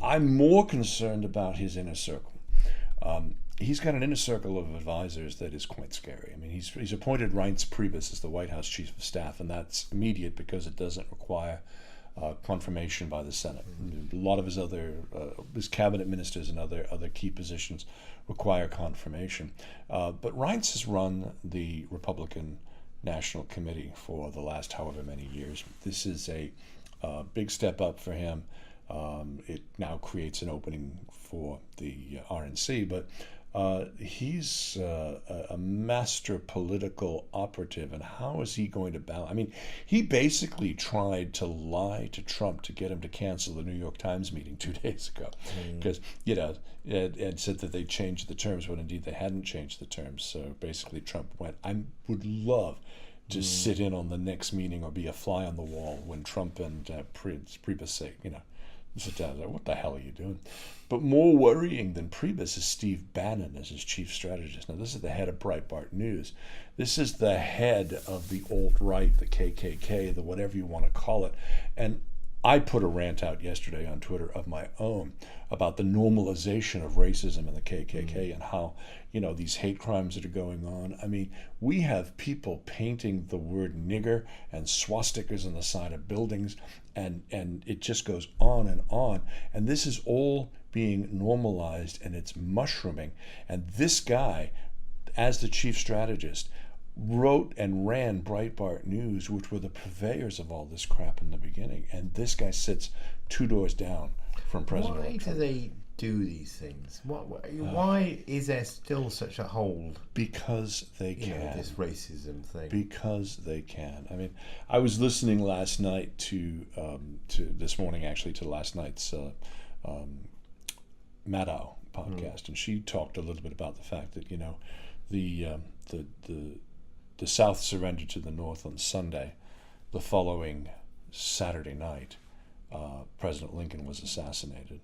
I'm more concerned about his inner circle. He's got an inner circle of advisors that is quite scary. I mean, he's appointed Reince Priebus as the White House Chief of Staff, and that's immediate because it doesn't require confirmation by the Senate. A lot of his cabinet ministers and other key positions require confirmation. But Reince has run the Republican National Committee for the last however many years. This is a big step up for him. It now creates an opening for the RNC, but he's a master political operative, and how is he going to balance? I mean, he basically tried to lie to Trump to get him to cancel the New York Times meeting 2 days ago, because and said that they changed the terms, when indeed they hadn't changed the terms. So basically, Trump went, "I would love to sit in on the next meeting or be a fly on the wall when Trump and Priebus say, sit down." Like, what the hell are you doing? But more worrying than Priebus is Steve Bannon as his chief strategist. Now, this is the head of Breitbart News. This is the head of the alt-right, the KKK, the whatever you want to call it. And I put a rant out yesterday on Twitter of my own about the normalization of racism in the KKK and how, these hate crimes that are going on. I mean, we have people painting the word nigger and swastikas on the side of buildings, and it just goes on and on. And this is all being normalized, and it's mushrooming. And this guy, as the chief strategist, wrote and ran Breitbart News, which were the purveyors of all this crap in the beginning. And this guy sits 2 doors down from President Trump. Why do they do these things? Why is there still such a hold? Because they can. This racism thing. Because they can. I mean, I was listening last night to this morning, actually, to last night's Maddow podcast, and she talked a little bit about the fact that the South surrendered to the North on Sunday. The following Saturday night, President Lincoln was assassinated.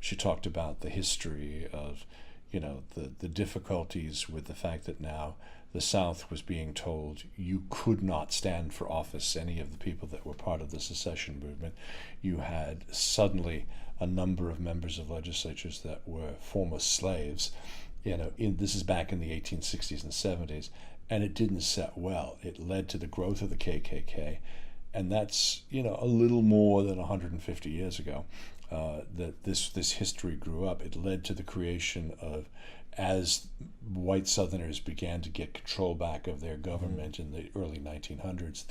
She talked about the history of, the difficulties with the fact that now the South was being told you could not stand for office, any of the people that were part of the secession movement. You had suddenly a number of members of legislatures that were former slaves. This is back in the 1860s and 70s, and it didn't set well. It led to the growth of the KKK, and that's a little more than 150 years ago that this history grew up. It led to the creation of, as white Southerners began to get control back of their government in the early 1900s,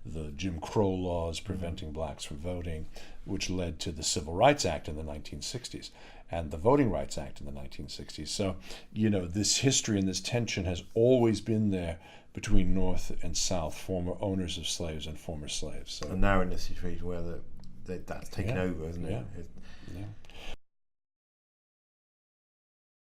the Jim Crow laws preventing blacks from voting, which led to the Civil Rights Act in the 1960s and the Voting Rights Act in the 1960s. So, this history and this tension has always been there between North and South, former owners of slaves and former slaves. So, and now in a situation where that's taken over, isn't it? Yeah.